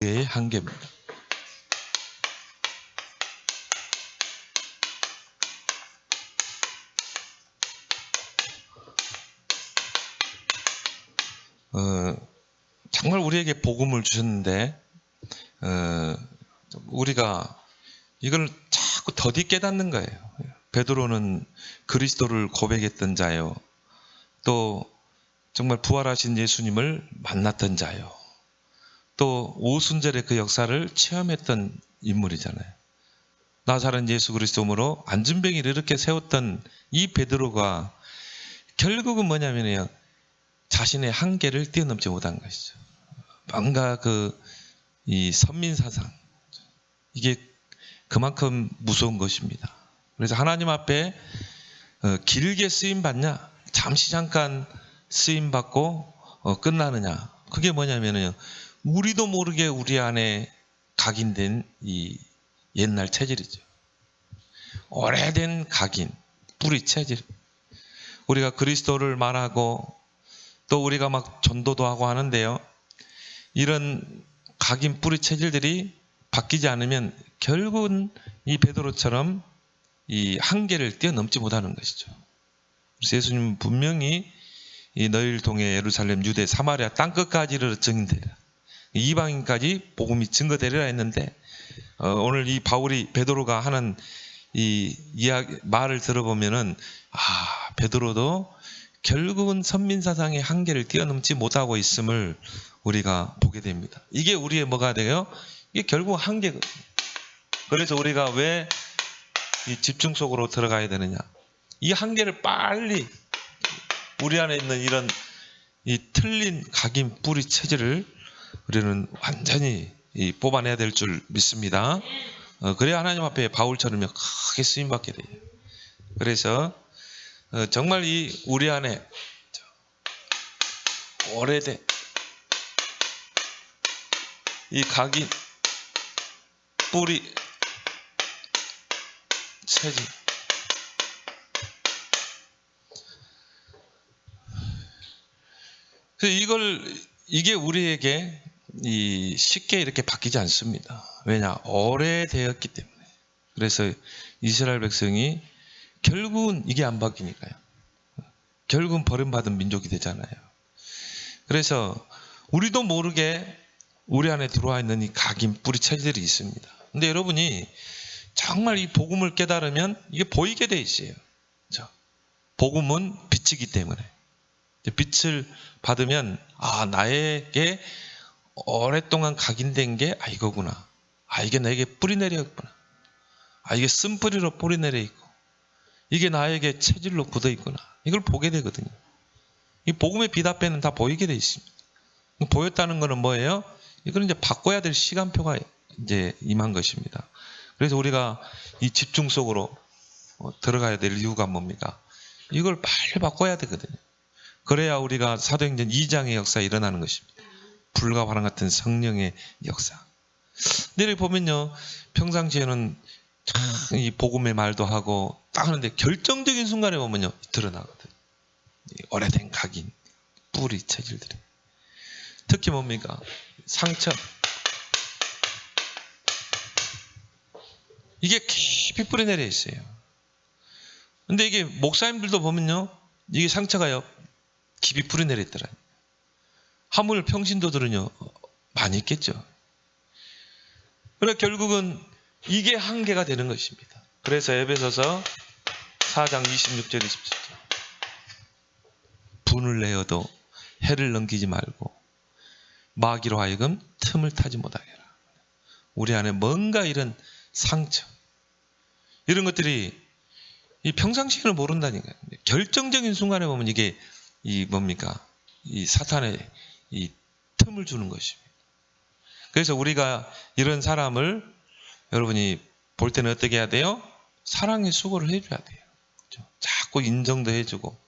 의 한계입니다. 정말 우리에게 복음을 주셨는데 우리가 이걸 자꾸 더디 깨닫는 거예요. 베드로는 그리스도를 고백했던 자요, 또 정말 부활하신 예수님을 만났던 자요, 또 오순절의 그 역사를 체험했던 인물이잖아요. 나사렛 예수 그리스도로 안진뱅이를 이렇게 세웠던 이 베드로가 결국은 뭐냐면요, 자신의 한계를 뛰어넘지 못한 것이죠. 뭔가 이 선민사상, 이게 그만큼 무서운 것입니다. 그래서 하나님 앞에 길게 쓰임 받냐, 잠시 잠깐 쓰임 받고 끝나느냐, 그게 뭐냐면요, 우리도 모르게 우리 안에 각인된 이 옛날 체질이죠. 오래된 각인, 뿌리 체질. 우리가 그리스도를 말하고 또 우리가 막 전도도 하고 하는데요, 이런 각인 뿌리 체질들이 바뀌지 않으면 결국은 이 베드로처럼 이 한계를 뛰어넘지 못하는 것이죠. 그래서 예수님은 분명히 이 너희를 통해 예루살렘, 유대, 사마리아 땅끝까지를 증인되리라, 이방인까지 복음이 증거되리라 했는데, 오늘 이 바울이 베드로가 하는 이 이야기 말을 들어보면은 베드로도 결국은 선민사상의 한계를 뛰어넘지 못하고 있음을 우리가 보게 됩니다. 이게 우리의 뭐가 돼요? 이게 결국 한계거든요. 그래서 우리가 왜 이 집중 속으로 들어가야 되느냐? 이 한계를 빨리, 우리 안에 있는 이런 이 틀린 각인 뿌리 체질을 우리는 완전히 뽑아내야 될 줄 믿습니다. 그래야 하나님 앞에 바울처럼 크게 쓰임받게 돼요. 그래서 정말 이 우리 안에 오래된 이 각인 뿌리 체질, 이게 우리에게 쉽게 이렇게 바뀌지 않습니다. 왜냐? 오래되었기 때문에. 그래서 이스라엘 백성이 결국은 이게 안 바뀌니까요. 결국은 버림받은 민족이 되잖아요. 그래서 우리도 모르게 우리 안에 들어와 있는 이 각인 뿌리 체질이 있습니다. 근데 여러분이 정말 이 복음을 깨달으면 이게 보이게 돼 있어요. 그렇죠? 복음은 빛이기 때문에 빛을 받으면 나에게 오랫동안 각인된 게 이거구나. 이게 나에게 뿌리 내렸구나. 이게 쓴뿌리로 뿌리 내려 있고, 이게 나에게 체질로 굳어 있구나. 이걸 보게 되거든요. 이 복음의 빛 앞에는 다 보이게 돼 있습니다. 보였다는 것은 뭐예요? 이거는 이제 바꿔야 될 시간표가 이제 임한 것입니다. 그래서 우리가 이 집중 속으로 들어가야 될 이유가 뭡니까? 이걸 빨리 바꿔야 되거든요. 그래야 우리가 사도행전 2장의 역사에 일어나는 것입니다. 불과 화랑 같은 성령의 역사. 내일 보면요, 평상시에는 참 이 복음의 말도 하고 딱 하는데 결정적인 순간에 보면요, 드러나거든요. 오래된 각인, 뿌리 체질들이. 특히 뭡니까? 상처. 이게 깊이 뿌리 내려 있어요. 근데 이게 목사님들도 보면요, 이게 상처가요, 깊이 뿌리 내려 있더라고요. 하물 평신도들은요, 많이 있겠죠. 그러나 결국은 이게 한계가 되는 것입니다. 그래서 에베소서 4장 26절 27절, 분을 내어도 해를 넘기지 말고 마귀로 하여금 틈을 타지 못하게 하라. 우리 안에 뭔가 이런 상처, 이런 것들이 이 평상시에는 모른다니까요. 결정적인 순간에 보면 이게 뭡니까? 이 사탄의 이 틈을 주는 것입니다. 그래서 우리가 이런 사람을 여러분이 볼 때는 어떻게 해야 돼요? 사랑의 수고를 해줘야 돼요. 그렇죠? 자꾸 인정도 해주고,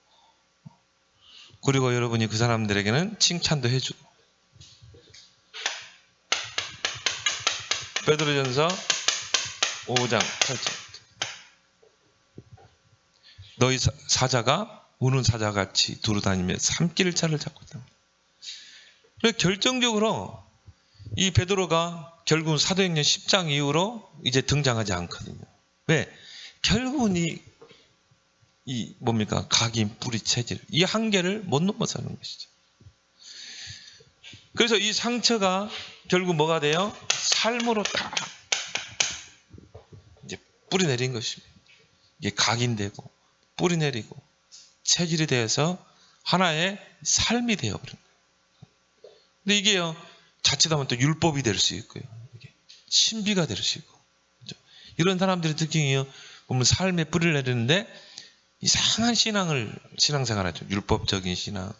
그리고 여러분이 그 사람들에게는 칭찬도 해주고. 베드로전서 5장 8절, 너희 사자가 우는 사자같이 두루다니며 산길을 찾고 있다. 그래서 결정적으로 이 베드로가 결국은 사도행전 10장 이후로 이제 등장하지 않거든요. 왜? 결국은 이 뭡니까? 각인, 뿌리, 체질. 이 한계를 못 넘어서는 것이죠. 그래서 이 상처가 결국 뭐가 돼요? 삶으로 딱 이제 뿌리 내린 것입니다. 이게 각인되고, 뿌리 내리고, 체질이 되어서 하나의 삶이 되어버린 거예요. 근데 이게요, 자칫하면 또 율법이 될 수 있고요. 이게 신비가 될 수 있고. 그렇죠? 이런 사람들의 특징이요, 보면 삶에 뿌리를 내리는데 이상한 신앙생활 하죠. 율법적인 신앙,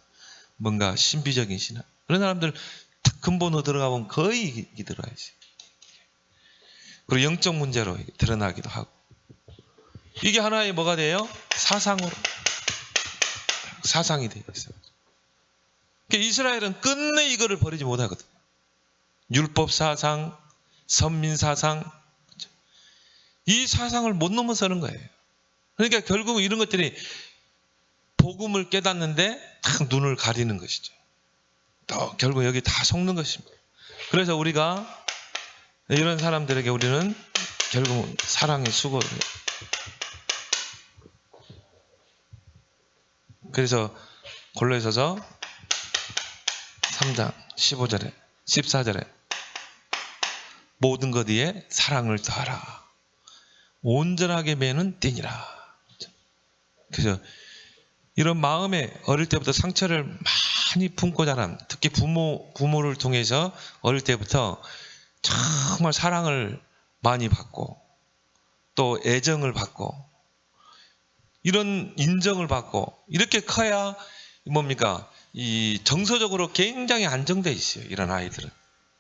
뭔가 신비적인 신앙. 그런 사람들 딱 근본으로 들어가보면 거의 이게 들어가 있어요. 그리고 영적 문제로 드러나기도 하고. 이게 하나의 뭐가 돼요? 사상이 되어 있어요. 그러니까 이스라엘은 끝내 이거를 버리지 못하거든요. 율법 사상, 선민 사상, 이 사상을 못 넘어서는 거예요. 그러니까 결국 이런 것들이 복음을 깨닫는데 딱 눈을 가리는 것이죠. 또 결국 여기 다 속는 것입니다. 그래서 우리가 이런 사람들에게 우리는 결국 사랑의 수고를 해요. 그래서 골로새서 3장 15절에 14절에 모든 것 위에 사랑을 더하라. 온전하게 매는 띠니라. 그래서 이런 마음에 어릴 때부터 상처를 많이 품고 자란, 특히 부모를 통해서 어릴 때부터 정말 사랑을 많이 받고 또 애정을 받고 이런 인정을 받고 이렇게 커야 뭡니까? 이 정서적으로 굉장히 안정돼 있어요. 이런 아이들은.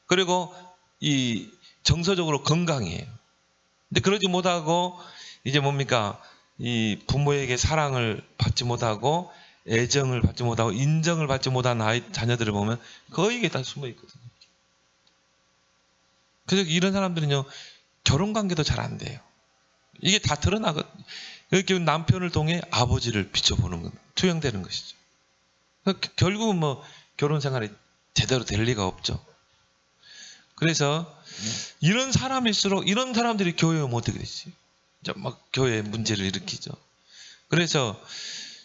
그리고 이 정서적으로 건강해요. 근데 그러지 못하고 이제 뭡니까? 이 부모에게 사랑을 받지 못하고 애정을 받지 못하고 인정을 받지 못한 자녀들을 보면 거의 이게 다 숨어 있거든요. 그래서 이런 사람들은요, 결혼 관계도 잘 안 돼요. 이게 다 드러나거든요. 이렇게 남편을 통해 아버지를 비춰보는 건 투영되는 것이죠. 결국은 뭐 결혼 생활이 제대로 될 리가 없죠. 그래서 이런 사람일수록 이런 사람들이 교회에 오면 어떻게 되지? 막 교회에 문제를 일으키죠. 그래서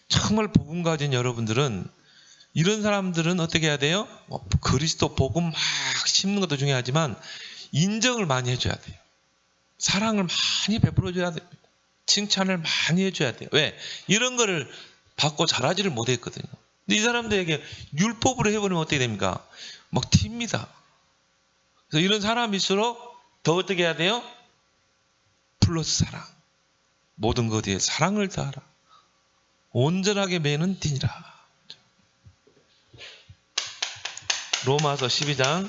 정말 복음 가진 여러분들은 이런 사람들은 어떻게 해야 돼요? 그리스도 복음 막 심는 것도 중요하지만 인정을 많이 해줘야 돼요. 사랑을 많이 베풀어줘야 됩니다. 칭찬을 많이 해줘야 돼요. 왜? 이런 거를 받고 잘하지를 못했거든요. 근데 이 사람들에게 율법으로 해버리면 어떻게 됩니까? 막 튑니다. 그래서 이런 사람일수록 더 어떻게 해야 돼요? 플러스 사랑. 모든 것 위에 사랑을 다하라. 온전하게 매는 띠니라. 로마서 12장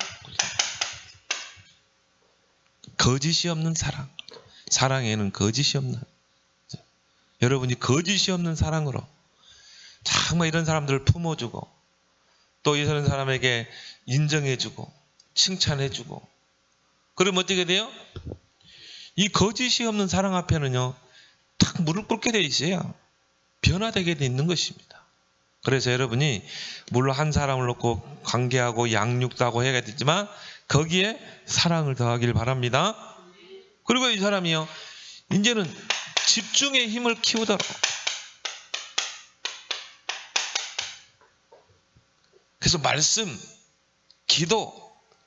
거짓이 없는 사랑. 사랑에는 거짓이 없는. 여러분이 거짓이 없는 사랑으로 정말 이런 사람들을 품어주고 또 이런 사람에게 인정해주고 칭찬해주고 그러면 어떻게 돼요? 이 거짓이 없는 사랑 앞에는요 탁 무릎 꿇게 돼 있어요. 변화되게 돼 있는 것입니다. 그래서 여러분이 물론 한 사람을 놓고 관계하고 양육도 하고 해야 되지만 거기에 사랑을 더하길 바랍니다. 그리고 이 사람이요 이제는 집중의 힘을 키우도록 그래서 말씀, 기도,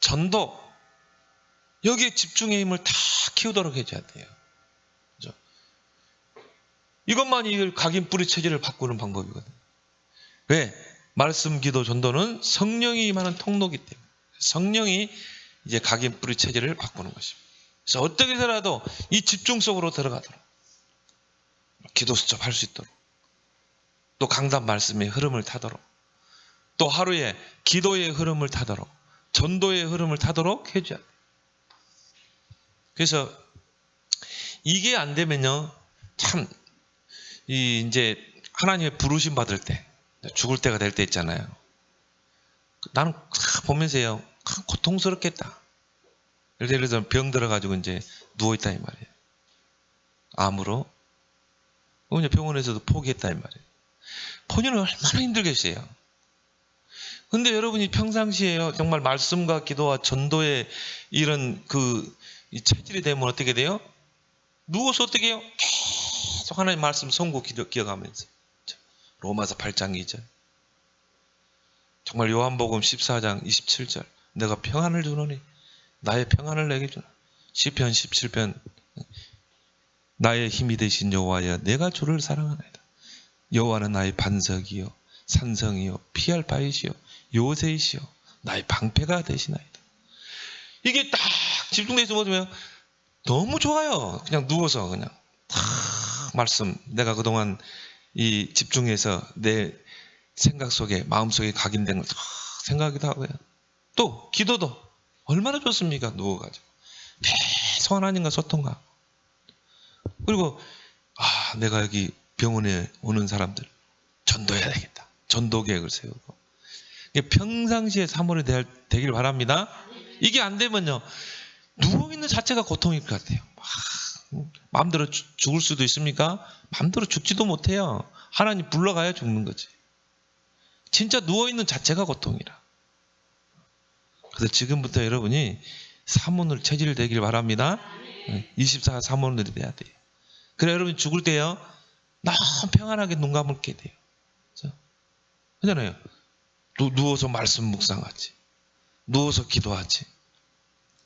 전도 여기에 집중의 힘을 다 키우도록 해줘야 돼요. 그렇죠? 이것만이 이걸 각인 뿌리 체질을 바꾸는 방법이거든요. 왜? 말씀, 기도, 전도는 성령이 임하는 통로이기 때문에 성령이 이제 각인 뿌리 체질을 바꾸는 것입니다. 그래서 어떻게 해서라도 이 집중 속으로 들어가도록 기도 수첩할 수 있도록 또 강단 말씀의 흐름을 타도록 또 하루에 기도의 흐름을 타도록 전도의 흐름을 타도록 해줘야 돼요. 그래서 이게 안 되면요 참 이제 하나님의 부르심 받을 때 죽을 때가 될 때 있잖아요. 나는 보면서요 고통스럽겠다. 예를 들어서 병 들어가지고 이제 누워있다 이 말이에요. 암으로 병원에서도 포기했다 이 말이에요. 본인은 얼마나 힘들겠어요. 근데 여러분이 평상시에요, 정말 말씀과 기도와 전도의 이런 이 체질이 되면 어떻게 돼요? 누워서 어떻게 해요? 계속 하나님 말씀 선고 기억하면서. 로마서 8장 2절. 정말 요한복음 14장 27절. 내가 평안을 주노니 나의 평안을 내게 주노니. 시편 17편. 나의 힘이 되신 여호와여 내가 주를 사랑하나이다. 여호와는 나의 반석이요 산성이요 피할 바위시요 요새이시요 나의 방패가 되시나이다. 이게 딱 집중돼서 보면 너무 좋아요. 그냥 누워서 그냥 탁 말씀, 내가 그동안 이 집중해서 내 생각 속에 마음속에 각인된 걸 탁 생각하기도 하고요. 또 기도도 얼마나 좋습니까? 누워가지고 계속 하나님과 소통하고. 그리고 내가 여기 병원에 오는 사람들 전도해야 되겠다. 전도 계획을 세우고. 평상시에 사모를 되길 바랍니다. 이게 안 되면요, 누워있는 자체가 고통일 것 같아요. 마음대로 죽을 수도 있습니까? 마음대로 죽지도 못해요. 하나님 불러가야 죽는 거지. 진짜 누워있는 자체가 고통이라. 그래서 지금부터 여러분이 사모를 체질 되길 바랍니다. 24 사모들이 돼야 돼요. 그래 여러분 죽을 때요 너무 평안하게 눈 감을게 돼요. 그렇잖아요. 누워서 말씀 묵상하지, 누워서 기도하지.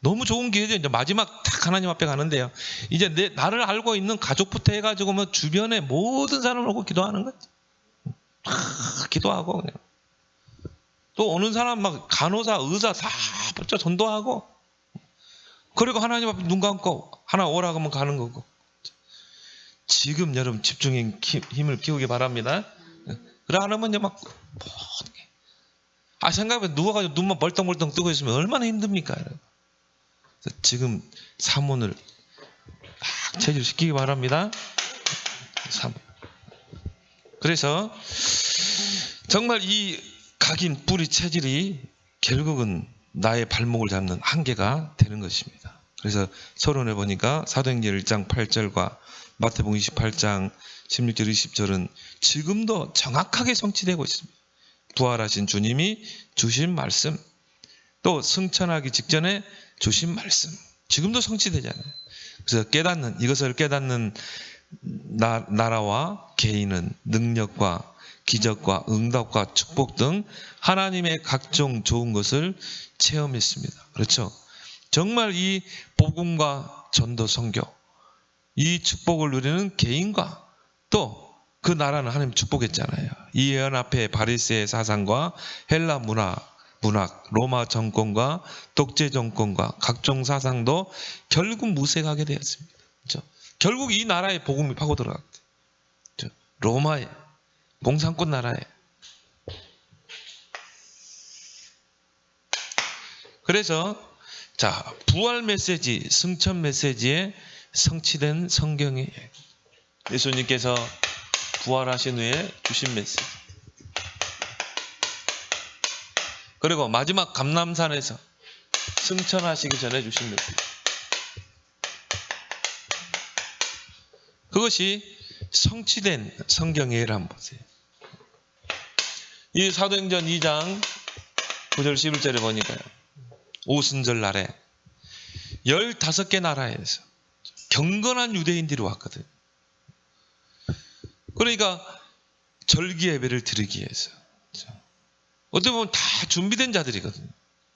너무 좋은 기회죠. 이제 마지막 딱 하나님 앞에 가는데요, 이제 나를 알고 있는 가족부터 해가지고 뭐 주변의 모든 사람을 보고 기도하는 거지. 기도하고 그냥. 또 오는 사람 막 간호사, 의사 다 벌써 전도하고. 그리고 하나님 앞에 눈 감고 하나 오라고 하면 가는 거고. 지금 여러분 집중의 힘을 키우기 바랍니다. 그래 안 하면 막 생각해보면 누워가지고 눈만 벌떡벌떡 뜨고 있으면 얼마나 힘듭니까? 지금 사문을 체질시키기 바랍니다. 그래서 정말 이 각인 뿌리 체질이 결국은 나의 발목을 잡는 한계가 되는 것입니다. 그래서 서론에 보니까 사도행전 1장 8절과 마태복음 28장 16절 20절은 지금도 정확하게 성취되고 있습니다. 부활하신 주님이 주신 말씀, 또 승천하기 직전에 주신 말씀, 지금도 성취되잖아요. 그래서 이것을 깨닫는 나라와 개인은 능력과 기적과 응답과 축복 등 하나님의 각종 좋은 것을 체험했습니다. 그렇죠? 정말 이 복음과 전도 선교, 이 축복을 누리는 개인과 또 그 나라는 하나님 축복했잖아요. 이 예언 앞에 바리새의 사상과 헬라 문학, 로마 정권과 독재 정권과 각종 사상도 결국 무색하게 되었습니다. 그렇죠? 결국 이 나라의 복음이 파고 들어갔죠. 그렇죠? 로마의 공산권 나라에. 그래서 부활 메시지, 승천 메시지에 성취된 성경의 예수님께서 부활하신 후에 주신 메시지, 그리고 마지막 감람산에서 승천하시기 전에 주신 메시지, 그것이 성취된 성경의 예를 한번 보세요. 이 사도행전 2장 9절 11절에 보니까요, 오순절 날에 15개 나라에서 경건한 유대인들이 왔거든. 그러니까 절기 예배를 드리기 위해서. 어떻게 보면 다 준비된 자들이거든요.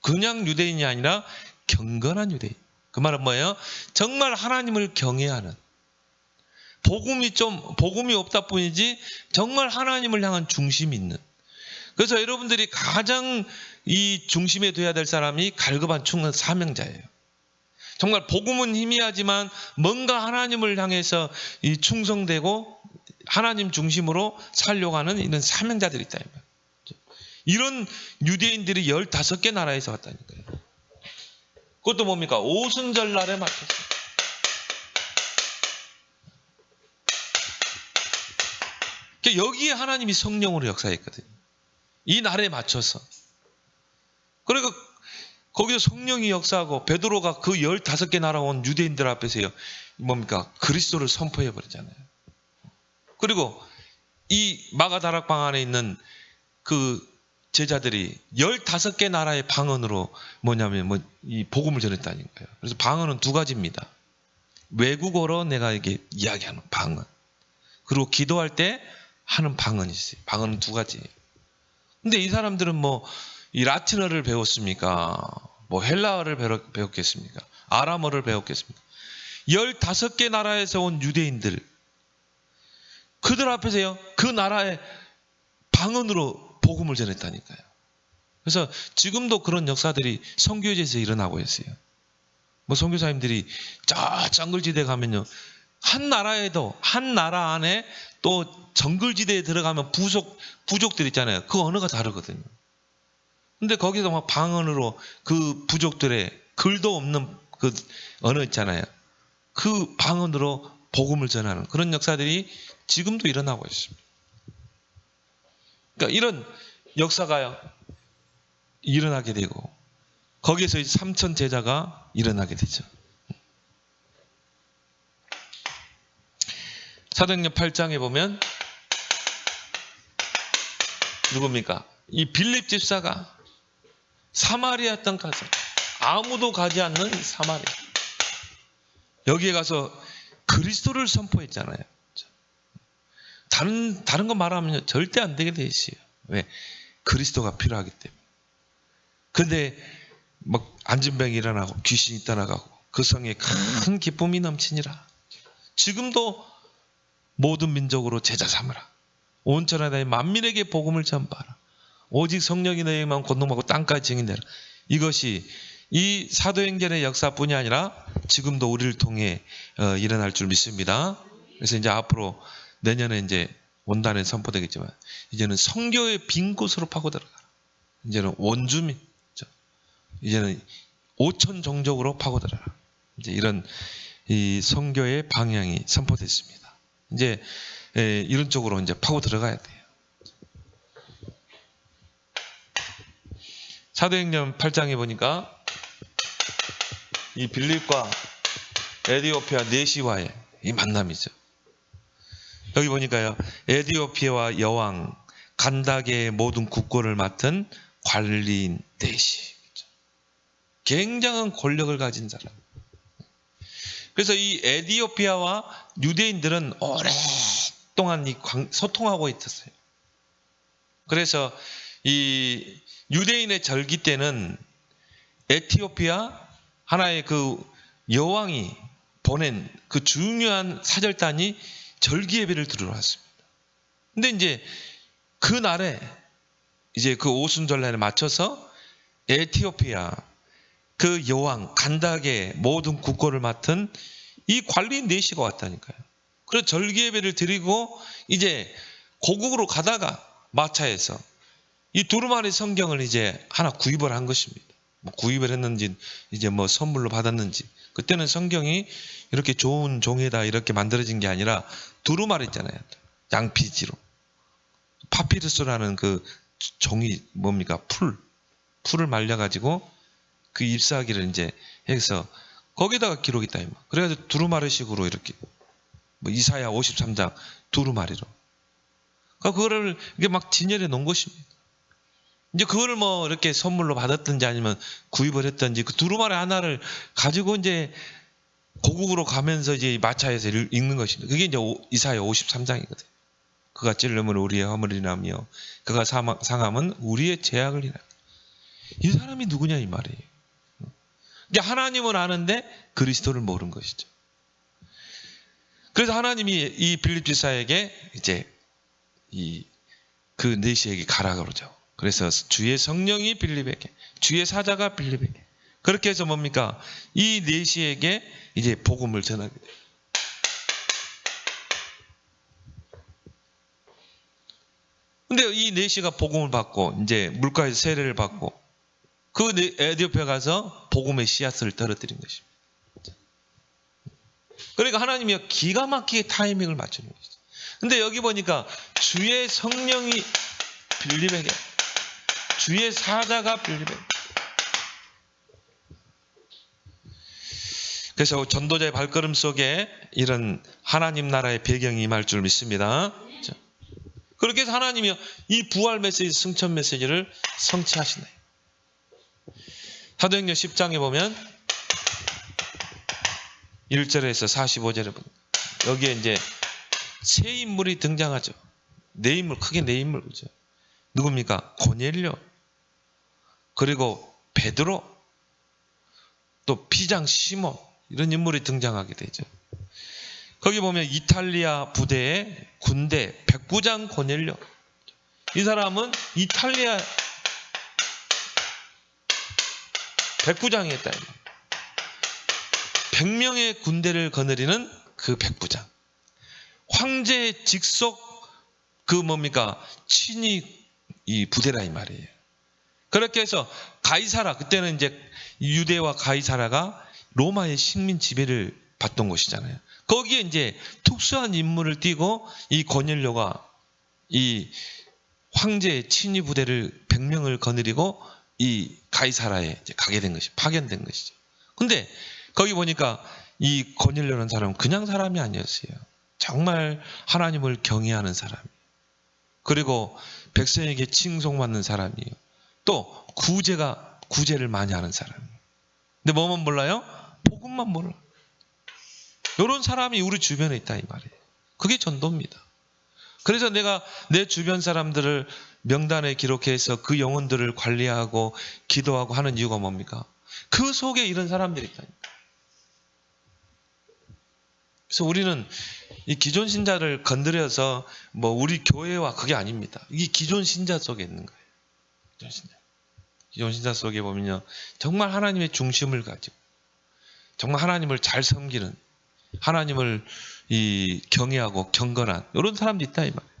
그냥 유대인이 아니라 경건한 유대인. 그 말은 뭐예요? 정말 하나님을 경외하는, 복음이 없다 뿐이지 정말 하나님을 향한 중심이 있는. 그래서 여러분들이 가장 이 중심에 둬야 될 사람이 갈급한 충성 사명자예요. 정말 복음은 희미하지만 뭔가 하나님을 향해서 이 충성되고 하나님 중심으로 살려고 하는 이런 사명자들이 있다. 이런 유대인들이 15개 나라에서 왔다니까요. 그것도 뭡니까? 오순절 날에 맞춰서. 여기에 하나님이 성령으로 역사했거든요. 이 날에 맞춰서. 그러니까 거기서 성령이 역사하고 베드로가 그 15개 나라 온 유대인들 앞에서요, 뭡니까? 그리스도를 선포해 버리잖아요. 그리고 이 마가 다락방 안에 있는 그 제자들이 15개 나라의 방언으로 뭐냐면 이 복음을 전했다는 거예요. 그래서 방언은 두 가지입니다. 외국어로 내가 이게 이야기하는 방언, 그리고 기도할 때 하는 방언이 있어요. 방언은 두 가지. 근데 이 사람들은 뭐 이 라틴어를 배웠습니까? 뭐 헬라어를 배웠겠습니까? 아람어를 배웠겠습니까? 15개 나라에서 온 유대인들, 그들 앞에서요, 그 나라의 방언으로 복음을 전했다니까요. 그래서 지금도 그런 역사들이 선교지에서 일어나고 있어요. 뭐 선교사님들이 저 정글지대 가면요, 한 나라에도 한 나라 안에 또 정글지대에 들어가면 부족들 있잖아요. 그 언어가 다르거든요. 근데 거기서 막 방언으로 그 부족들의 글도 없는 그 언어 있잖아요. 그 방언으로 복음을 전하는 그런 역사들이 지금도 일어나고 있습니다. 그러니까 이런 역사가 일어나게 되고 거기에서 3천 제자가 일어나게 되죠. 사도행전 8장에 보면 누굽니까? 이 빌립 집사가 사마리아 땅 가서, 아무도 가지 않는 사마리아, 여기에 가서 그리스도를 선포했잖아요. 다른 거 말하면 절대 안 되게 돼 있어요. 왜? 그리스도가 필요하기 때문에. 근데 막 안진병이 일어나고 귀신이 떠나가고 그 성에 큰 기쁨이 넘치니라. 지금도 모든 민족으로 제자 삼으라. 온 천하에 만민에게 복음을 전파하라. 오직 성령이 너희만 권능받고 땅까지 증인되라. 이것이 이 사도행전의 역사뿐이 아니라 지금도 우리를 통해 일어날 줄 믿습니다. 그래서 이제 앞으로 내년에 이제 원단에 선포되겠지만 이제는 성교의 빈 곳으로 파고 들어가라. 이제는 원주민, 이제는 5천 종족으로 파고 들어가라. 이제 이런 이 성교의 방향이 선포됐습니다. 이제 이런 쪽으로 이제 파고 들어가야 돼요. 사도행전 8장에 보니까 이 빌립과 에디오피아 네시와의 이 만남이죠. 여기 보니까요, 에디오피아와 여왕 간다게의 모든 국고를 맡은 관리인 네시, 굉장한 권력을 가진 사람. 그래서 이 에디오피아와 유대인들은 오랫동안 소통하고 있었어요. 그래서 이 유대인의 절기 때는 에티오피아 하나의 그 여왕이 보낸 그 중요한 사절단이 절기 예배를 드리러 왔습니다. 근데 이제 그 날에 이제 그 오순절날에 맞춰서 에티오피아 그 여왕 간다게 모든 국고를 맡은 이 관리인 네시가 왔다니까요. 그래서 절기 예배를 드리고 이제 고국으로 가다가 마차에서 이 두루마리 성경을 이제 하나 구입을 한 것입니다. 뭐 구입을 했는지 이제 뭐 선물로 받았는지, 그때는 성경이 이렇게 좋은 종에다 이렇게 만들어진 게 아니라 두루마리 있잖아요. 양피지로 파피루스라는 그 종이 뭡니까? 풀을 말려가지고 그 잎사귀를 이제 해서 거기다가 기록이 있다. 그래가지고 두루마리식으로 이렇게 뭐 이사야 53장 두루마리로. 그러니까 그거를 이게 막 진열해 놓은 것입니다. 이제 그거를 뭐 이렇게 선물로 받았든지 아니면 구입을 했든지 그 두루마리 하나를 가지고 이제 고국으로 가면서 이제 마차에서 읽는 것입니다. 그게 이제 이사야 53장이거든요. 그가 찔름은 우리의 허물을 인하며 그가 상함은 우리의 죄악을 인하며. 이 사람이 누구냐 이 말이에요. 이제 하나님은 아는데 그리스도를 모르는 것이죠. 그래서 하나님이 이 빌립 집사에게 이제 그 네시에게 가라 그러죠. 그래서 주의 성령이 빌립에게, 주의 사자가 빌립에게, 그렇게 해서 뭡니까? 이 네시에게 이제 복음을 전하게 돼요. 근데 이 네시가 복음을 받고 이제 물가에서 세례를 받고 그 에디오피아 가서 복음의 씨앗을 떨어뜨린 것입니다. 그러니까 하나님이 기가 막히게 타이밍을 맞추는 것이죠. 근데 여기 보니까 주의 성령이 빌립에게, 주의 사자가 빌립에게. 그래서 전도자의 발걸음 속에 이런 하나님 나라의 배경이 임할 줄 믿습니다. 그렇게 해서 하나님이 이 부활 메시지, 승천 메시지를 성취하시네. 사도행전 10장에 보면 1절에서 45절에 보면 여기에 이제 세 인물이 등장하죠. 네 인물, 크게 네 인물, 그죠? 누굽니까? 고넬료, 그리고 베드로, 또 비장 시몬, 이런 인물이 등장하게 되죠. 거기 보면 이탈리아 부대의 군대 백부장 고넬료, 이 사람은 이탈리아 백부장이었다. 100명의 군대를 거느리는 그 백부장, 황제의 직속 그 뭡니까? 친위 이 부대라 이 말이에요. 그렇게 해서 가이사라, 그때는 이제 유대와 가이사라가 로마의 식민 지배를 받던 곳이잖아요. 거기에 이제 특수한 임무를 띠고 이 고넬료가 이 황제의 친위 부대를 100명을 거느리고 이 가이사라에 이제 가게 된 것이, 파견된 것이죠. 근데 거기 보니까 이 고넬료라는 사람은 그냥 사람이 아니었어요. 정말 하나님을 경외하는 사람, 그리고 백성에게 칭송받는 사람이에요. 또 구제를 많이 하는 사람이에요. 근데 뭐만 몰라요? 복음만 몰라. 이런 사람이 우리 주변에 있다 이 말이에요. 그게 전도입니다. 그래서 내가 내 주변 사람들을 명단에 기록해서 그 영혼들을 관리하고 기도하고 하는 이유가 뭡니까? 그 속에 이런 사람들이 있다니까. 그래서 우리는 이 기존 신자를 건드려서 뭐 우리 교회와 그게 아닙니다. 이게 기존 신자 속에 있는 거예요. 기존 신자 속에 보면요, 정말 하나님의 중심을 가지고 정말 하나님을 잘 섬기는, 하나님을 이 경외하고 경건한 이런 사람도 있다 이 말이에요.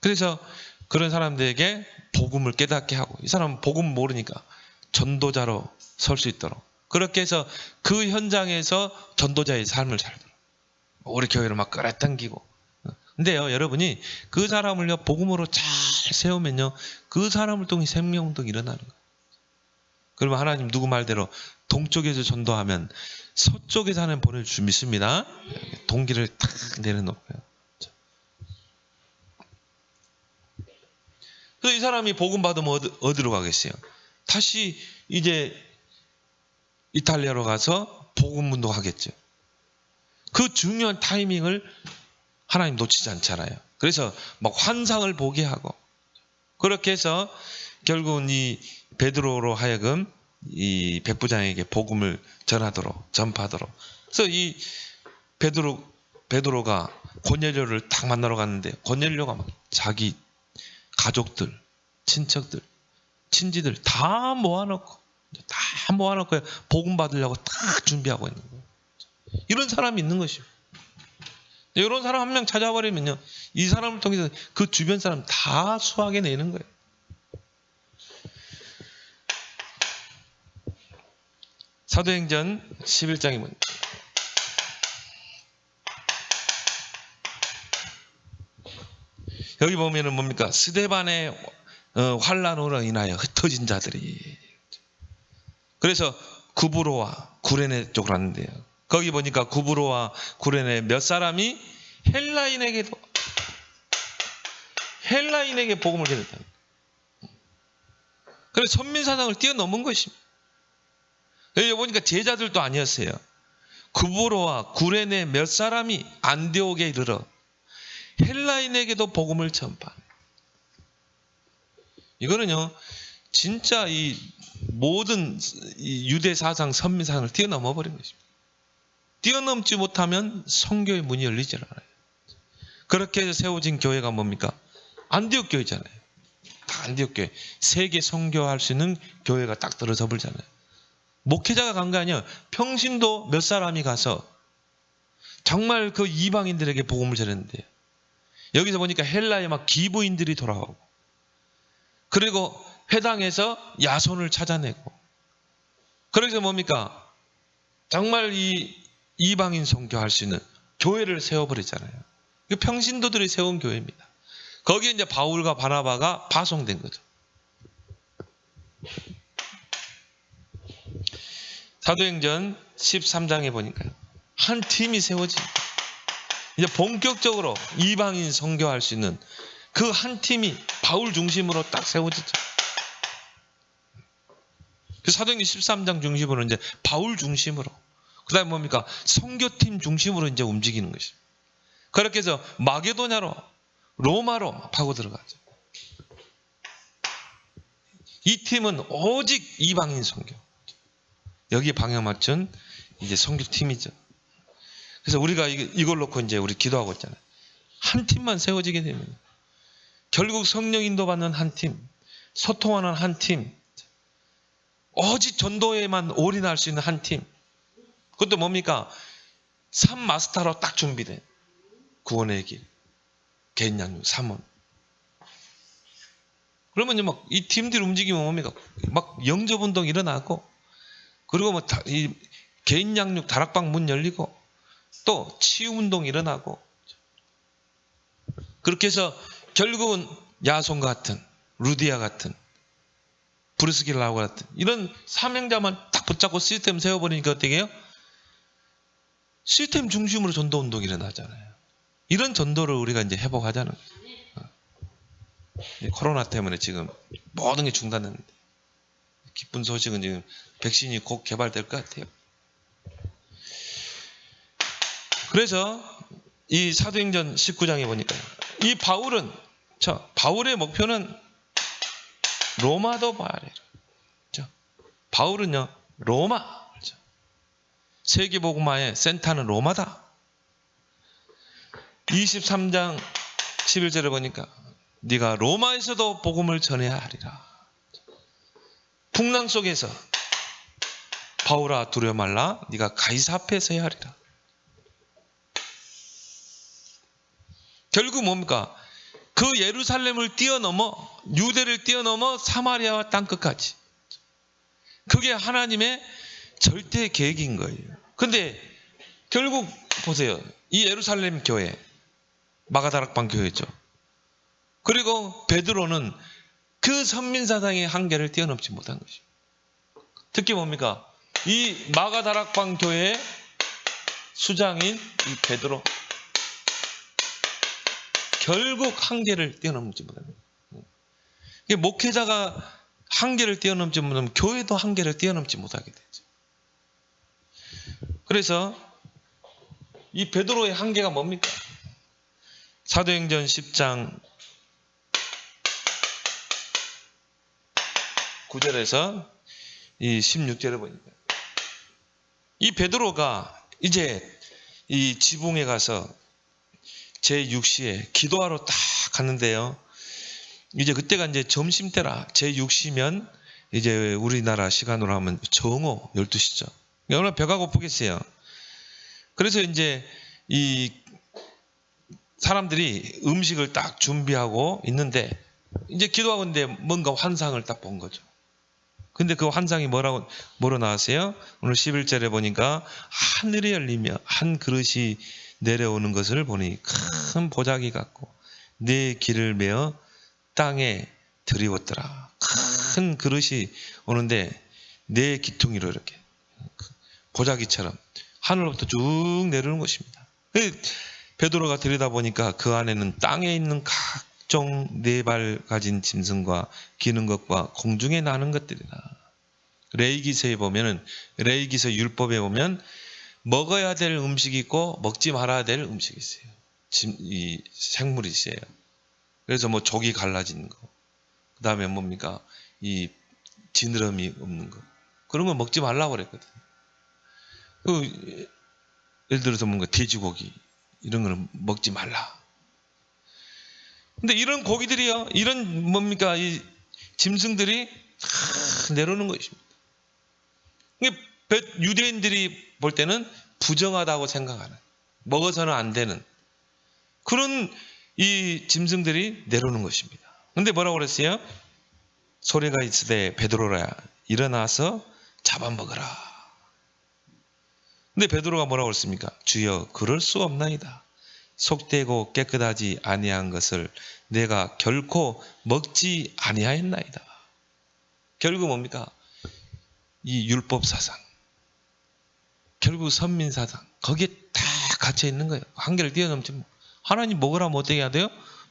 그래서 그런 사람들에게 복음을 깨닫게 하고, 이 사람은 복음 모르니까 전도자로 설 수 있도록, 그렇게 해서 그 현장에서 전도자의 삶을 살도록 우리 교회를 막 끌어당기고. 근데요, 여러분이 그 사람을요 복음으로 잘 세우면요, 그 사람을 통해 생명도 일어나는 거예요. 그러면 하나님 누구 말대로 동쪽에서 전도하면 서쪽에서 하나님 보낼 줄 믿습니다. 동기를 탁 내려놓고요. 그래서 이 사람이 복음 받으면 어디로 가겠어요? 다시 이제 이탈리아로 가서 복음 운동하겠죠. 그 중요한 타이밍을 하나님 놓치지 않잖아요. 그래서 막 환상을 보게 하고, 그렇게 해서 결국은 이 베드로로 하여금 이 백부장에게 복음을 전파하도록. 그래서 이 베드로가 고넬료를 딱 만나러 갔는데, 고넬료가 막 자기 가족들, 친척들, 친지들 다 모아놓고 복음 받으려고 딱 준비하고 있는 거예요. 이런 사람이 있는 것이요. 이런 사람 한 명 찾아버리면요, 이 사람을 통해서 그 주변 사람 다 수하게 내는 거예요. 사도행전 11장에 보면 여기 보면은 뭡니까? 스데반의 환란으로 인하여 흩어진 자들이, 그래서 구브로와 구레네 쪽으로 왔는데요, 거기 보니까 구브로와 구레네 몇 사람이 헬라인에게 복음을 전했다. 그래서 선민사상을 뛰어넘은 것입니다. 여기 보니까 제자들도 아니었어요. 구브로와 구레네 몇 사람이 안디옥에 이르러 헬라인에게도 복음을 전파. 이거는요, 진짜 이 모든 이 유대 사상, 선민 사상을 뛰어넘어 버린 것입니다. 뛰어넘지 못하면 선교의 문이 열리질 않아요. 그렇게 해서 세워진 교회가 뭡니까? 안디옥 교회잖아요. 다 안디옥 교회. 세계 선교할 수 있는 교회가 딱 들어서 버리잖아요. 목회자가 간 게 아니에요. 평신도 몇 사람이 가서 정말 그 이방인들에게 복음을 전했는데요, 여기서 보니까 헬라에 막 기부인들이 돌아오고, 그리고 회당에서 야손을 찾아내고, 그래서 뭡니까? 정말 이 이방인 선교할 수 있는 교회를 세워버리잖아요. 평신도들이 세운 교회입니다. 거기에 이제 바울과 바나바가 파송된 거죠. 사도행전 13장에 보니까요, 한 팀이 세워집니다. 이제 본격적으로 이방인 선교할 수 있는 그 한 팀이 바울 중심으로 딱 세워지죠. 그 사도행전 13장 중심으로 이제 바울 중심으로, 그다음에 뭡니까? 선교팀 중심으로 이제 움직이는 것이. 그렇게 해서 마게도냐로, 로마로 파고 들어가죠. 이 팀은 오직 이방인 선교. 여기 방향 맞춘 이제 선교팀이죠. 그래서 우리가 이걸 놓고 이제 우리 기도하고 있잖아요. 한 팀만 세워지게 되면 결국 성령 인도받는 한 팀, 소통하는 한 팀, 오직 전도에만 올인할 수 있는 한 팀. 그것도 뭡니까? 3마스터로 딱 준비된 구원의 길, 개인 양육, 3원. 그러면 이제 막 이 팀들이 움직이면 뭡니까? 막 영접 운동 일어나고, 그리고 뭐 이 개인 양육 다락방 문 열리고, 또 치유 운동 일어나고, 그렇게 해서 결국은 야손 같은, 루디아 같은, 브루스길라우 같은 이런 사명자만 딱 붙잡고 시스템 세워버리니까 어떻게 해요? 시스템 중심으로 전도 운동이 일어나잖아요. 이런 전도를 우리가 이제 회복하자는 거예요. 코로나 때문에 지금 모든 게 중단됐는데, 기쁜 소식은 지금 백신이 곧 개발될 것 같아요. 그래서 이 사도행전 19장에 보니까 이 바울의 목표는 로마도 바래라. 바울은요, 로마. 세계복음화의 센터는 로마다. 23장 11절을 보니까 네가 로마에서도 복음을 전해야 하리라. 풍랑 속에서 바울아 두려워 말라. 네가 가이사 앞에 서야 하리라. 결국 뭡니까? 그 예루살렘을 뛰어넘어, 유대를 뛰어넘어 사마리아와 땅끝까지. 그게 하나님의 절대 계획인 거예요. 근데 결국 보세요. 이 예루살렘 교회, 마가다락방 교회죠. 그리고 베드로는 그 선민사상의 한계를 뛰어넘지 못한 것이죠. 특히 뭡니까? 이 마가다락방 교회의 수장인 이 베드로, 결국 한계를 뛰어넘지 못한 거예요. 목회자가 한계를 뛰어넘지 못하면 교회도 한계를 뛰어넘지 못하게 되죠. 그래서 이 베드로의 한계가 뭡니까? 사도행전 10장 9절에서 이 16절에 보니까 이 베드로가 이제 이 지붕에 가서 제6시에 기도하러 딱 갔는데요. 이제 그때가 이제 점심때라. 제6시면 이제 우리나라 시간으로 하면 정오 12시죠. 얼마나 배가 고프겠어요. 그래서 이제 이 사람들이 음식을 딱 준비하고 있는데 이제 기도하고 있는데 뭔가 환상을 딱 본 거죠. 근데 그 환상이 뭐로 나왔어요? 오늘 11절에 보니까 하늘이 열리며 한 그릇이 내려오는 것을 보니 큰 보자기 같고 네 길을 메어 땅에 들이웠더라. 큰 그릇이 오는데 네 기퉁이로 이렇게 보자기처럼 하늘로부터 쭉 내려오는 것입니다. 베드로가 들여다보니까 그 안에는 땅에 있는 각종 네 발 가진 짐승과 기는 것과 공중에 나는 것들이라. 레위기서에 보면은, 레위기서 율법에 보면 먹어야 될 음식이 있고 먹지 말아야 될 음식이 있어요. 이 생물이 있어요. 그래서 뭐 족이 갈라진 거, 그 다음에 뭡니까? 이 지느러미 없는 거, 그런 거 먹지 말라고 그랬거든. 예를 들어서 뭔가 돼지고기 이런 거는 먹지 말라. 근데 이런 고기들이요, 이런 뭡니까? 이 짐승들이 내려오는 것입니다. 유대인들이 볼 때는 부정하다고 생각하는, 먹어서는 안 되는 그런 이 짐승들이 내려오는 것입니다. 근데 뭐라고 그랬어요? 소리가 있으되 베드로라 일어나서 잡아먹으라. 근데 베드로가 뭐라고 했습니까? 주여 그럴 수 없나이다. 속되고 깨끗하지 아니한 것을 내가 결코 먹지 아니하였나이다. 결국 뭡니까? 이 율법 사상, 결국 선민 사상, 거기에 다 갇혀 있는 거예요. 한계를 뛰어넘지 뭐. 하나님 먹으라면 어떻게 해야 돼요?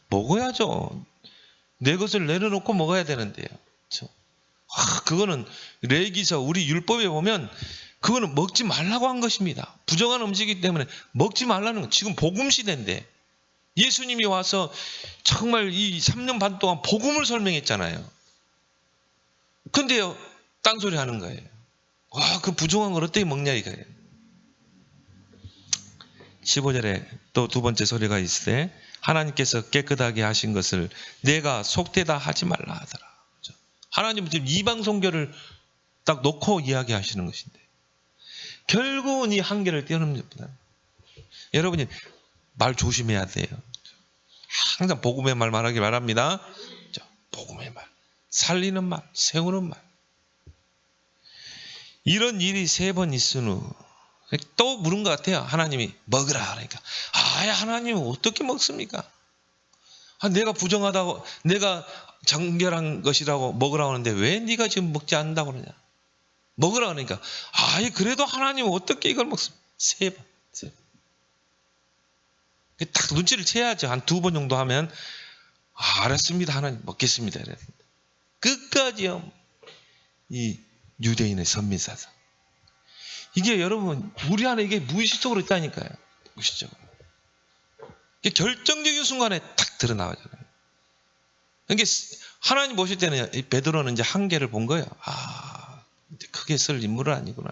먹어야죠. 내 것을 내려놓고 먹어야 되는데요. 그렇죠? 그거는 레위기서 우리 율법에 보면 그거는 먹지 말라고 한 것입니다. 부정한 음식이기 때문에 먹지 말라는 거. 지금 복음 시대인데 예수님이 와서 정말 이 3년 반 동안 복음을 설명했잖아요. 근데요, 딴소리 하는 거예요. 그 부정한 걸 어떻게 먹냐 이거예요. 15절에 또 두 번째 소리가 있으되 하나님께서 깨끗하게 하신 것을 내가 속되다 하지 말라 하더라. 하나님은 지금 이방 종교를 딱 놓고 이야기하시는 것인데 결국은 이 한계를 뛰어넘습니다. 여러분이 말 조심해야 돼요. 항상 복음의 말 말하기 바랍니다. 복음의 말, 살리는 말, 세우는 말. 이런 일이 3번 있은 후 또 물은 것 같아요. 하나님이 먹으라 그러니까 하나님은 어떻게 먹습니까? 내가 부정하다고, 내가 정결한 것이라고 먹으라고 하는데 왜 네가 지금 먹지 않는다고 그러냐? 먹으라 그러니까 그래도 하나님은 어떻게 이걸 먹습니까? 3번. 딱 눈치를 채야죠. 한 2번 정도 하면 알았습니다. 하나님 먹겠습니다. 끝까지요. 이 유대인의 선민사상. 이게 여러분 우리 안에 이게 무의식적으로 있다니까요. 무의식적으로. 이게 결정적인 순간에 탁 드러나잖아요. 그러니까 하나님 보실 때는 베드로는 이제 한계를 본 거예요. 크게 쓸 인물은 아니구나.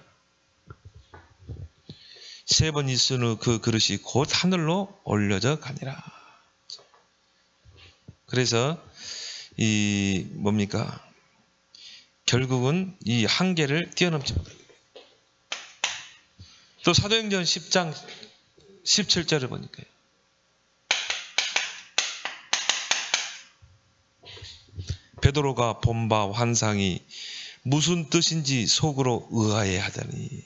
3번 있은 후 그 그릇이 곧 하늘로 올려져 가니라. 그래서 이 뭡니까? 결국은 이 한계를 뛰어넘지 못합니다. 또 사도행전 10장 17절을 보니까요. 베드로가 본 바 환상이 무슨 뜻인지 속으로 의아해 하더니.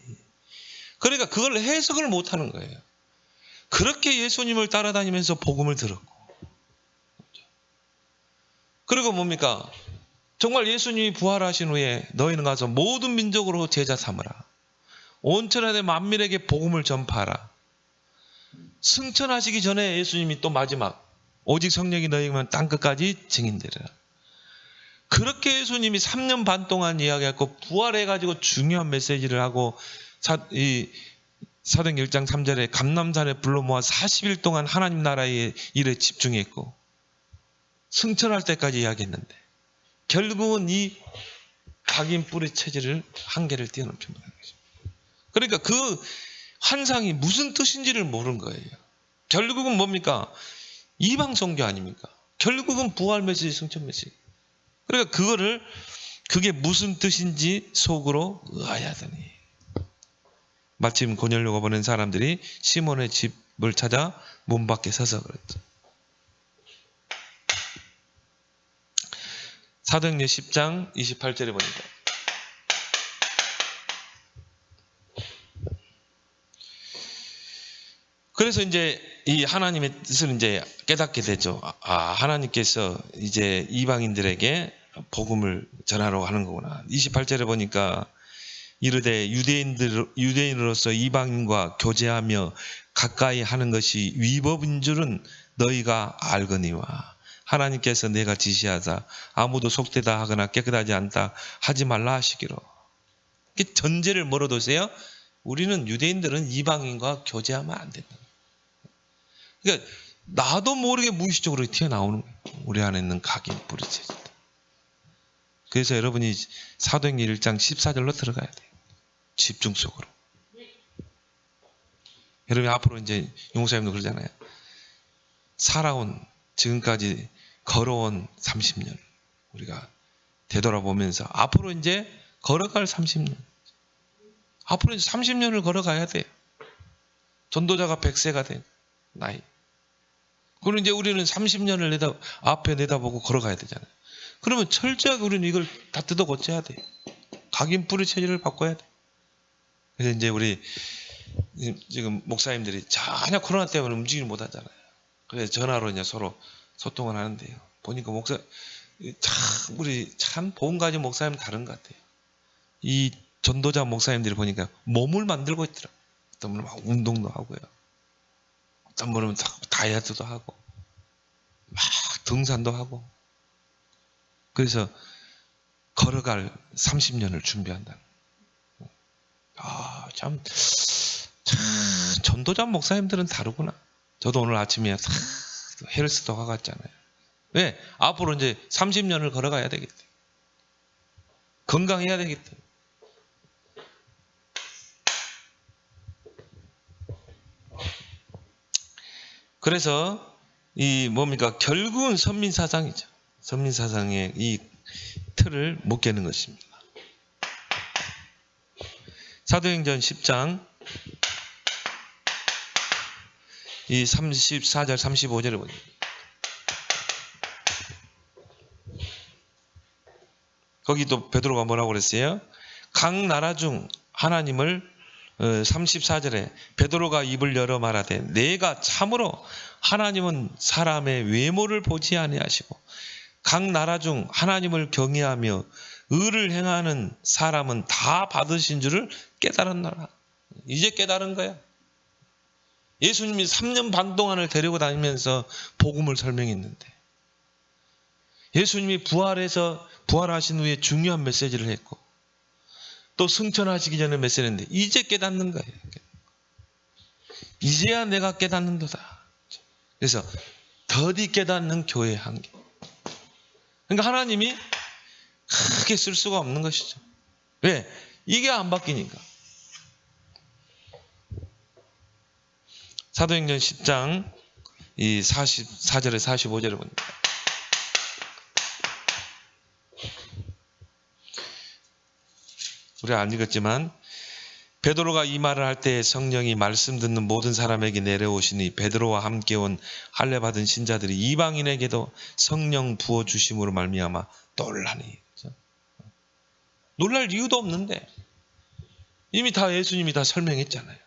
그러니까 그걸 해석을 못하는 거예요. 그렇게 예수님을 따라다니면서 복음을 들었고. 그리고 뭡니까? 정말 예수님이 부활하신 후에 너희는 가서 모든 민족으로 제자 삼으라. 온 천하의 만민에게 복음을 전파하라. 승천하시기 전에 예수님이 또 마지막 오직 성령이 너희에게만 땅끝까지 증인되리라. 그렇게 예수님이 3년 반 동안 이야기하고 부활해가지고 중요한 메시지를 하고 사도행전 1장 3절에 감람산에 불러 모아 40일 동안 하나님 나라의 일에 집중했고 승천할 때까지 이야기했는데 결국은 이 각인 뿌리 체질을 한계를 뛰어넘지 못한 것입니다. 그러니까 그 환상이 무슨 뜻인지를 모르는 거예요. 결국은 뭡니까? 이방 선교 아닙니까? 결국은 부활 메시지, 승천 메시지. 그러니까 그게 무슨 뜻인지 속으로 의아해하더니 마침 고넬료가 보낸 사람들이 시몬의 집을 찾아 문 밖에 서서 그랬죠. 사도행전 10장 28절에 보니까 그래서 이제 이 하나님의 뜻을 이제 깨닫게 되죠. 하나님께서 이제 이방인들에게 복음을 전하라고 하는 거구나. 28절에 보니까 이르되 유대인으로서 이방인과 교제하며 가까이 하는 것이 위법인 줄은 너희가 알거니와 하나님께서 내가 지시하사 아무도 속되다 하거나 깨끗하지 않다 하지 말라 하시기로. 전제를 뭐로 두세요? 우리는 유대인들은 이방인과 교제하면 안 된다. 그러니까 나도 모르게 무의식적으로 튀어나오는 거예요. 우리 안에 있는 각인 뿌리채. 그래서 여러분이 사도행전 1장 14절로 들어가야 돼요. 집중 속으로. 여러분 앞으로 이제 용사님도 그러잖아요. 살아온 지금까지 걸어온 30년 우리가 되돌아보면서 앞으로 이제 걸어갈 30년. 앞으로 이제 30년을 걸어가야 돼요. 전도자가 100세가 된 나이. 그럼 이제 우리는 30년을 앞에 내다보고 걸어가야 되잖아요. 그러면 철저하게 우리는 이걸 다 뜯어 고쳐야 돼. 각인 뿌리 체질을 바꿔야 돼. 그래서 이제 우리 지금 목사님들이 전혀 코로나 때문에 움직이지 못하잖아요. 그래서 전화로 이제 서로 소통을 하는데요. 보니까 우리 참 복음 가진 목사님 다른 것 같아요. 이 전도자 목사님들이 보니까 몸을 만들고 있더라고요. 어떤 분은 막 운동도 하고요. 어떤 분은 다이어트도 하고 막 등산도 하고 그래서 걸어갈 30년을 준비한다. 참 전도자 목사님들은 다르구나. 저도 오늘 아침에 헬스도 가갔잖아요. 왜? 앞으로 이제 30년을 걸어가야 되겠다. 건강해야 되겠다. 그래서 이 뭡니까? 결국은 선민사상이죠. 선민사상의 이 틀을 못 깨는 것입니다. 사도행전 10장 이 34절 35절을 보죠. 거기 또 베드로가 뭐라고 그랬어요? 각 나라 중 하나님을 34절에 베드로가 입을 열어 말하되 내가 참으로 하나님은 사람의 외모를 보지 아니하시고 각 나라 중 하나님을 경외하며 의를 행하는 사람은 다 받으신 줄을 깨달았노라. 이제 깨달은 거야. 예수님이 3년 반 동안을 데리고 다니면서 복음을 설명했는데 예수님이 부활하신 후에 중요한 메시지를 했고 또 승천하시기 전에 메시지를 했는데 이제 깨닫는 거예요. 이제야 내가 깨닫는도다. 그래서 더디 깨닫는 교회의 한계. 그러니까 하나님이 크게 쓸 수가 없는 것이죠. 왜? 이게 안 바뀌니까. 사도행전 10장 이 44절에 45절을 봅니다. 우리가 안 읽었지만 베드로가 이 말을 할 때 성령이 말씀 듣는 모든 사람에게 내려오시니 베드로와 함께 온 할례 받은 신자들이 이방인에게도 성령 부어 주심으로 말미암아 놀라니. 놀랄 이유도 없는데 이미 다 예수님이 다 설명했잖아요.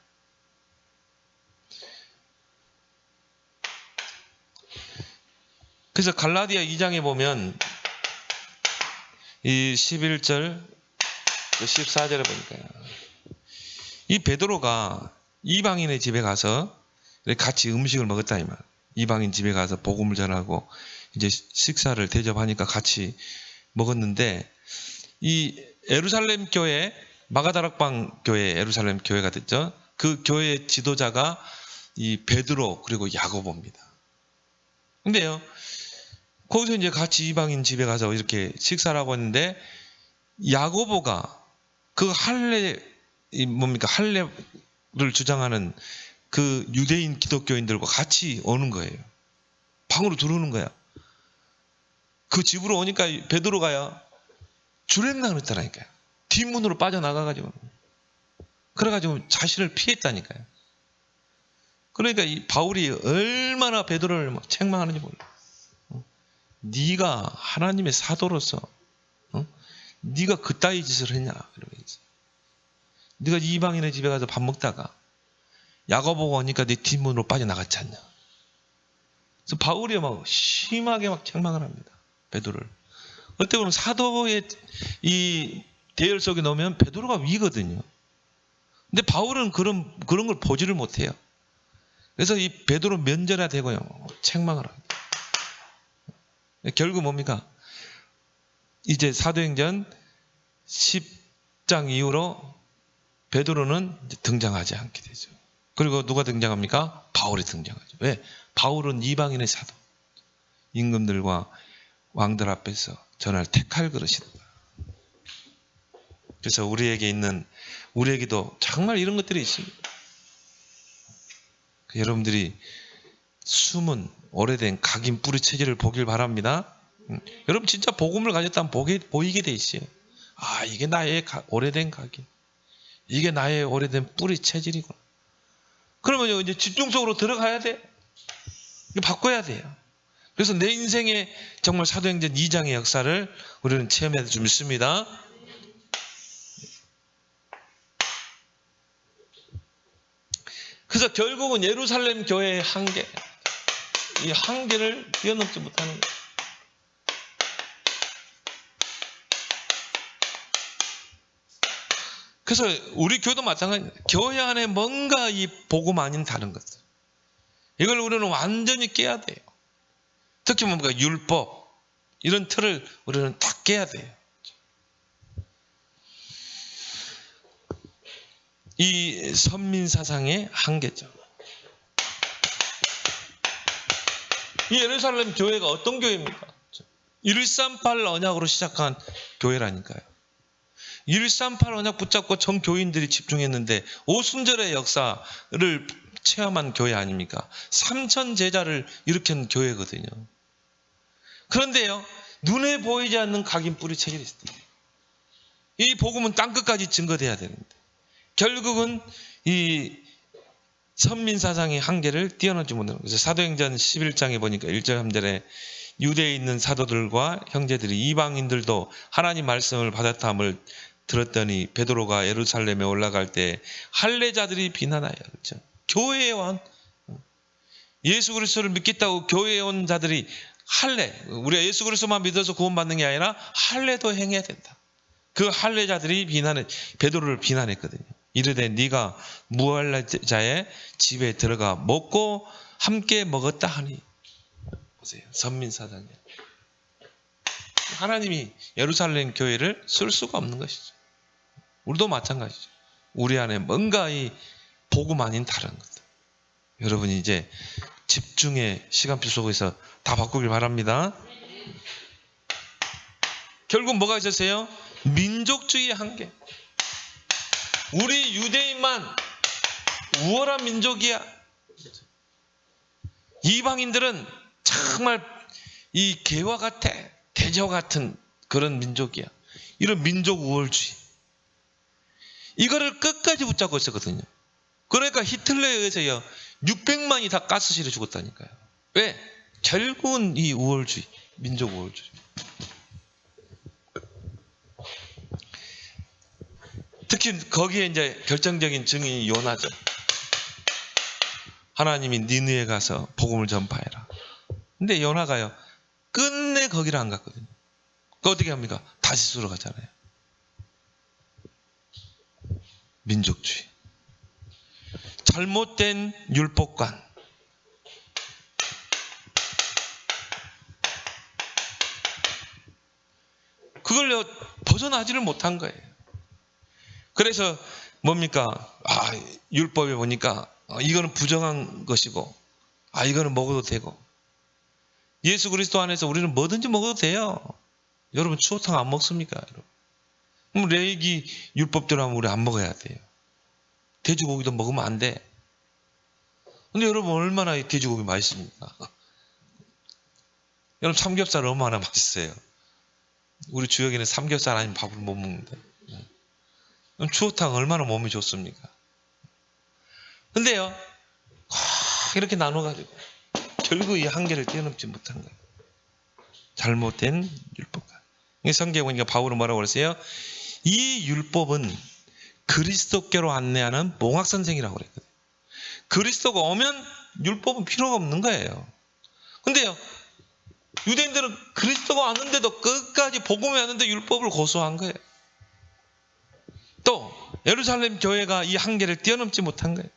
그래서 갈라디아 2장에 보면 이 11절 14절에 보니까요. 이 베드로가 이방인의 집에 가서 같이 음식을 먹었다 이 말. 이방인 집에 가서 복음을 전하고 이제 식사를 대접하니까 같이 먹었는데 이 예루살렘 교회 마가다락방 교회 예루살렘 교회가 됐죠. 그 교회 지도자가 이 베드로 그리고 야고보입니다. 근데요. 거기서 이제 같이 이방인 집에 가서 이렇게 식사를 하고 있는데 야고보가 그 할례를 주장하는 그 유대인 기독교인들과 같이 오는 거예요. 방으로 들어오는 거야. 그 집으로 오니까 베드로가요. 주랭랑 그랬다니까요. 뒷문으로 빠져나가가지고. 그래가지고 자신을 피했다니까요. 그러니까 이 바울이 얼마나 베드로를 막 책망하는지 몰라. 네가 하나님의 사도로서 네가 그따위 짓을 했냐 이러면서 네가 이방인의 집에 가서 밥 먹다가 야고보가 오니까 네 뒷문으로 빠져나갔지 않냐. 그래서 바울이 막 심하게 막 책망을 합니다. 베드로를. 어떻게 보면 사도의 이 대열 속에 넣으면 베드로가 위거든요. 근데 바울은 그런 걸 보지를 못해요. 그래서 이 베드로 면전에 대고요 책망을 합니다. 결국 뭡니까? 이제 사도행전 10장 이후로 베드로는 등장하지 않게 되죠. 그리고 누가 등장합니까? 바울이 등장하죠. 왜? 바울은 이방인의 사도. 임금들과 왕들 앞에서 전할 택할 그릇이다. 그래서 우리에게도 정말 이런 것들이 있습니다. 여러분들이 숨은 오래된 각인 뿌리 체질을 보길 바랍니다. 여러분 진짜 복음을 가졌다면 보이게 돼 있어요. 아, 이게 나의 오래된 각인. 이게 나의 오래된 뿌리 체질이구나. 그러면 이제 집중 속으로 들어가야 돼. 바꿔야 돼요. 그래서 내 인생의 정말 사도행전 2장의 역사를 우리는 체험해야 좀 있습니다. 그래서 결국은 예루살렘 교회의 한계, 이 한계를 뛰어넘지 못하는 거예요. 그래서 우리 교회도 마찬가지입니다. 교회 안에 뭔가 이 복음 아닌 다른 것들. 이걸 우리는 완전히 깨야 돼요. 특히 뭡니까? 율법. 이런 틀을 우리는 다 깨야 돼요. 이 선민사상의 한계죠. 이 예루살렘 교회가 어떤 교회입니까? 138 언약으로 시작한 교회라니까요. 138 언약 붙잡고 전 교인들이 집중했는데 오순절의 역사를 체험한 교회 아닙니까? 3천 제자를 일으킨 교회거든요. 그런데요, 눈에 보이지 않는 각인 뿌리 체질이 있어요. 이 복음은 땅끝까지 증거돼야 되는데 결국은 이 선민사상의 한계를 뛰어넘지 못하는 거죠. 사도행전 11장에 보니까 1절 3절에 유대에 있는 사도들과 형제들이 이방인들도 하나님 말씀을 받았다함을 들었더니 베드로가 예루살렘에 올라갈 때 할례자들이 비난하여, 그렇죠? 교회에 온 예수 그리스도를 믿겠다고 교회에 온 자들이 할례, 우리가 예수 그리스도만 믿어서 구원받는 게 아니라 할례도 행해야 된다. 그 할례자들이 베드로를 비난했거든요. 이르되 네가 무할례자의 집에 들어가 먹고 함께 먹었다 하니. 보세요, 선민사상이에요. 하나님이 예루살렘 교회를 쓸 수가 없는 것이죠. 우리도 마찬가지죠. 우리 안에 뭔가 이 복음 아닌 다른 것들. 여러분이 이제 집중의 시간표 속에서 다 바꾸길 바랍니다. 결국 뭐가 있었어요? 민족주의의 한계. 우리 유대인만 우월한 민족이야. 이방인들은 정말 이 개와 같아, 대저 같은 그런 민족이야. 이런 민족 우월주의. 이거를 끝까지 붙잡고 있었거든요. 그러니까 히틀러에 의해서요 600만이 다 가스실에 죽었다니까요. 왜? 결국은 이 우월주의, 민족 우월주의. 특히 거기에 이제 결정적인 증인이 요나죠. 하나님이 니느에 가서 복음을 전파해라. 근데 요나가요 끝내 거기를 안 갔거든요. 그 어떻게 합니까? 다시스로 가잖아요. 민족주의. 잘못된 율법관. 그걸 벗어나지를 못한 거예요. 그래서 뭡니까? 율법에 보니까 이거는 부정한 것이고, 이거는 먹어도 되고. 예수 그리스도 안에서 우리는 뭐든지 먹어도 돼요. 여러분 추어탕 안 먹습니까? 여러분? 그럼 레위기 율법대로 하면 우리 안 먹어야 돼요. 돼지고기도 먹으면 안 돼. 근데 여러분 얼마나 이 돼지고기 맛있습니까? 여러분 삼겹살 얼마나 맛있어요. 우리 주역에는 삼겹살 아니면 밥을 못 먹는데. 그럼 추어탕 얼마나 몸이 좋습니까? 근데요 이렇게 나눠가지고 결국 이 한계를 뛰어넘지 못한 거예요. 잘못된 율법과. 성경에 보니까 바울은 뭐라고 그랬어요? 이 율법은 그리스도께로 안내하는 몽학선생이라고 그랬거든요. 그리스도가 오면 율법은 필요가 없는 거예요. 근데요 유대인들은 그리스도가 왔는데도 끝까지 복음이 왔는데 율법을 고수한 거예요. 또 예루살렘 교회가 이 한계를 뛰어넘지 못한 거예요.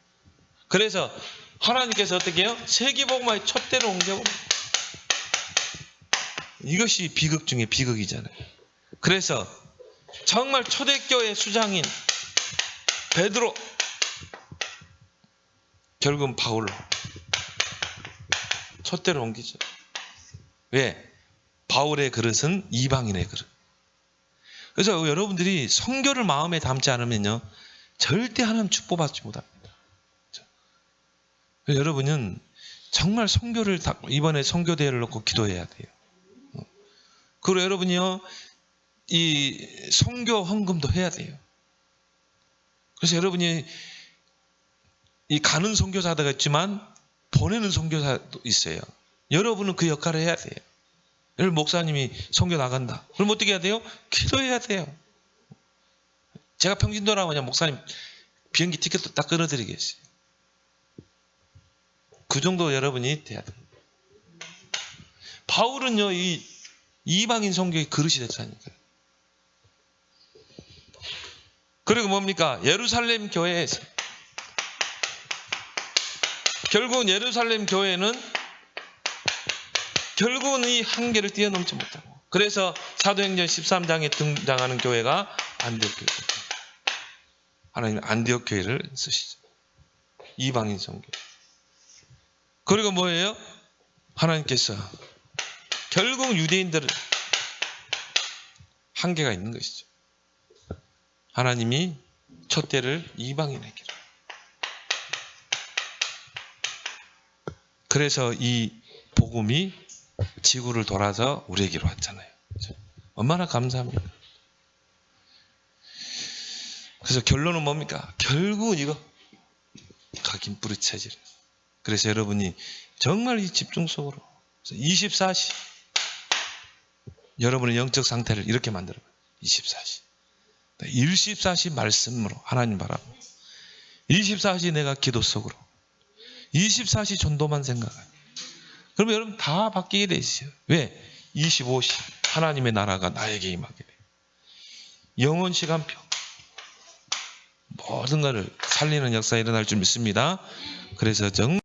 그래서 하나님께서 어떻게 해요? 세계복음화의 촛대를 옮겨버려요. 이것이 비극 중에 비극이잖아요. 그래서 정말 초대교회 수장인 베드로, 결국은 바울로 촛대를 옮기죠. 왜? 바울의 그릇은 이방인의 그릇. 그래서 여러분들이 선교를 마음에 담지 않으면요 절대 하나님 축복받지 못합니다. 여러분은 정말 선교를 이번에 선교 대회를 놓고 기도해야 돼요. 그리고 여러분이요 이 선교 헌금도 해야 돼요. 그래서 여러분이 이 가는 선교사가 있지만 보내는 선교사도 있어요. 여러분은 그 역할을 해야 돼요. 여러분 목사님이 선교 나간다. 그럼 어떻게 해야 돼요? 기도해야 돼요. 제가 평진도라고 그냥 목사님 비행기 티켓도 딱 끊어드리겠어요. 그 정도 여러분이 돼야 돼요. 바울은요 이 이방인 선교의 그릇이 됐다니까요. 그리고 뭡니까? 예루살렘 교회에서 결국은 예루살렘 교회는 결국은 이 한계를 뛰어넘지 못하고, 그래서 사도행전 13장에 등장하는 교회가 안디옥 교회입니다. 하나님은 안디옥 교회를 쓰시죠. 이방인 선교. 그리고 뭐예요? 하나님께서 결국 유대인들은 한계가 있는 것이죠. 하나님이 촛대를 이방인에게로. 그래서 이 복음이 지구를 돌아서 우리에게로 왔잖아요. 얼마나 감사합니까? 그래서 결론은 뭡니까? 결국은 이거 각인 뿌리채질. 그래서 여러분이 정말 이 집중 속으로 24시 여러분의 영적 상태를 이렇게 만들어요. 24시 24시 말씀으로 하나님 바라보고, 24시 내가 기도 속으로, 24시 전도만 생각해요. 그러면 여러분 다 바뀌게 돼 있어요. 왜? 25시 하나님의 나라가 나에게 임하게 돼요. 영원 시간표 모든 것을 살리는 역사가 일어날 줄 믿습니다. 그래서 정말